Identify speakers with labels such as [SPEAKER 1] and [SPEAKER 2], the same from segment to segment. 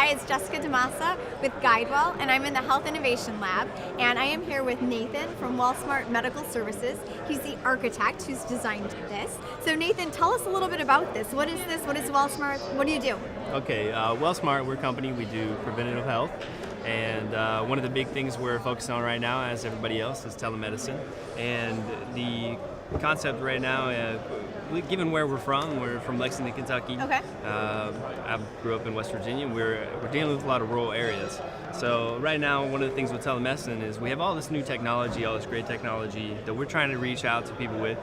[SPEAKER 1] it's Jessica DaMassa with GuideWell, and I'm in the Health Innovation Lab, and I am here with Nathan from Wellsmart Medical Services. He's the architect who's designed this. So Nathan, tell us a little bit about this. What is this? What is Wellsmart? What do you do?
[SPEAKER 2] Okay, Wellsmart, we're a company, we do preventative health, and one of the big things we're focusing on right now, as everybody else, is telemedicine. And the concept right now, given where we're from Lexington, Kentucky.
[SPEAKER 1] Okay.
[SPEAKER 2] I grew up in West Virginia. We're dealing with a lot of rural areas. So right now, one of the things with telemedicine is we have all this new technology, all this great technology that we're trying to reach out to people with.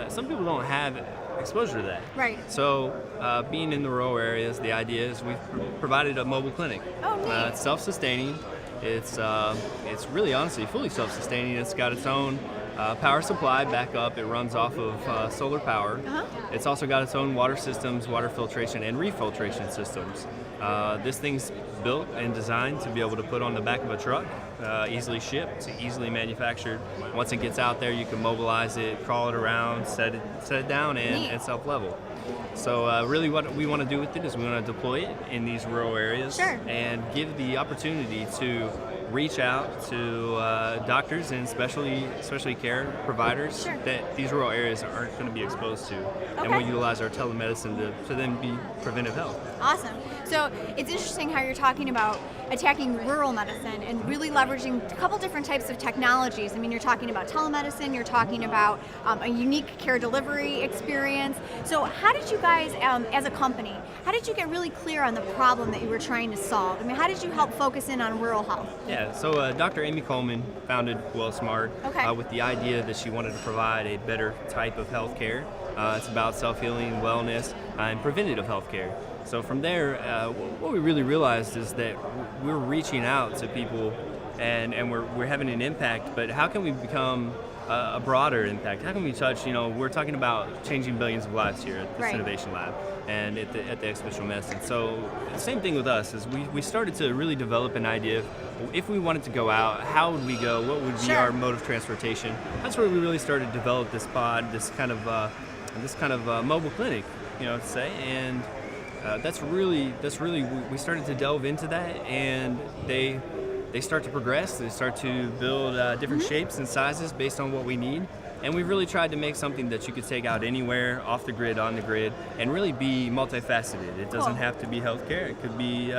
[SPEAKER 2] Some people don't have exposure to that.
[SPEAKER 1] Right.
[SPEAKER 2] So being in the rural areas, the idea is we've provided a mobile clinic.
[SPEAKER 1] Oh, neat.
[SPEAKER 2] It's self-sustaining. It's really honestly fully self-sustaining. It's got its own power supply backup. It runs off of solar power.
[SPEAKER 1] Uh-huh.
[SPEAKER 2] It's also got its own water systems, water filtration, and refiltration systems. This thing's built and designed to be able to put on the back of a truck, easily shipped, easily manufactured. Once it gets out there, you can mobilize it, crawl it around, set it down, and self-level. So really what we want to do with it is we want to deploy it in these rural areas.
[SPEAKER 1] Sure.
[SPEAKER 2] And give the opportunity to reach out to doctors and especially care providers
[SPEAKER 1] Sure.
[SPEAKER 2] that these rural areas aren't going to be exposed to.
[SPEAKER 1] Okay.
[SPEAKER 2] And we'll utilize our telemedicine to then be preventive health.
[SPEAKER 1] Awesome. So it's interesting how you're talking about attacking rural medicine and really leveraging a couple different types of technologies. I mean, you're talking about telemedicine, you're talking about a unique care delivery experience. So how did you guys, as a company, how did you get really clear on the problem that you were trying to solve? I mean, how did you help focus in on rural health?
[SPEAKER 2] Yeah, so Dr. Amy Coleman founded Wellsmart
[SPEAKER 1] Okay.
[SPEAKER 2] with the idea that she wanted to provide a better type of health care. It's about self-healing, wellness, and preventative health care. So from there, what we really realized is that we're reaching out to people and we're having an impact, but how can we become a broader impact? How can we touch, we're talking about changing billions of lives here at this
[SPEAKER 1] Right. Innovation
[SPEAKER 2] Lab and at the Exponential Medicine. So the same thing with us is we started to really develop an idea of if we wanted to go out, how would we go? What would be
[SPEAKER 1] Sure.
[SPEAKER 2] our mode of transportation? That's where we really started to develop this pod, this kind of mobile clinic, to say. And that's really we started to delve into that, and they start to progress. They start to build different shapes and sizes based on what we need. And we've really tried to make something that you could take out anywhere, off the grid, on the grid, and really be multifaceted. It doesn't
[SPEAKER 1] Cool.
[SPEAKER 2] have to be healthcare. It could be,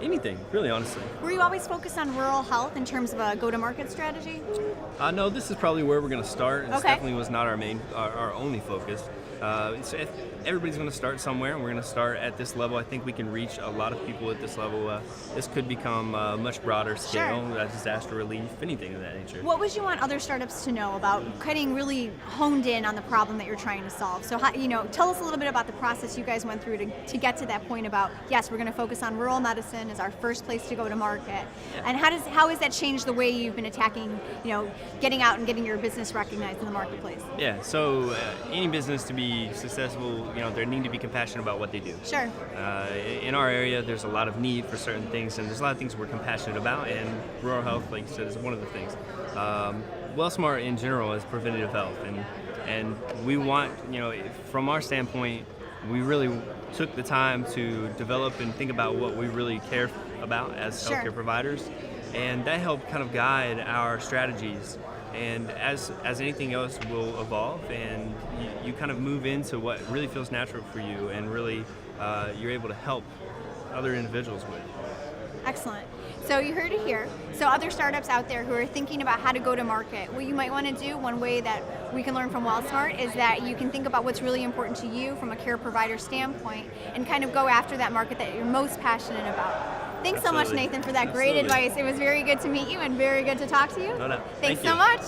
[SPEAKER 2] anything, really, honestly.
[SPEAKER 1] Were you always focused on rural health in terms of a go-to-market strategy?
[SPEAKER 2] No, this is probably where we're going to start. This
[SPEAKER 1] Okay.
[SPEAKER 2] definitely was not our only focus. So everybody's going to start somewhere, and we're going to start at this level. I think we can reach a lot of people at this level. This could become a much broader scale, disaster relief, anything of that nature.
[SPEAKER 1] What would you want other startups to know about getting really honed in on the problem that you're trying to solve? So, tell us a little bit about the process you guys went through to get to that point about, yes, we're going to focus on rural medicine as our first place to go to market. And how has that changed the way you've been attacking, getting out and getting your business recognized in the marketplace?
[SPEAKER 2] Yeah, so any business to be successful, they need to be compassionate about what they do.
[SPEAKER 1] Sure.
[SPEAKER 2] In our area, there's a lot of need for certain things, and there's a lot of things we're compassionate about, and rural health, like you said, is one of the things. Wellsmart in general is preventative health, and we want, from our standpoint, we really took the time to develop and think about what we really care about as
[SPEAKER 1] Sure.
[SPEAKER 2] healthcare providers, and that helped kind of guide our strategies. And as anything else will evolve, and you kind of move into what really feels natural for you, and really you're able to help other individuals with.
[SPEAKER 1] Excellent. So you heard it here. So other startups out there who are thinking about how to go to market, what you might want to do, one way that we can learn from Wellsmart is that you can think about what's really important to you from a care provider standpoint and kind of go after that market that you're most passionate about. Thanks so much,
[SPEAKER 2] Absolutely.
[SPEAKER 1] Nathan, for that great
[SPEAKER 2] Absolutely.
[SPEAKER 1] advice. It was very good to meet you and very good to talk to you.
[SPEAKER 2] No doubt.
[SPEAKER 1] Thanks
[SPEAKER 2] Thank
[SPEAKER 1] so
[SPEAKER 2] you.
[SPEAKER 1] much.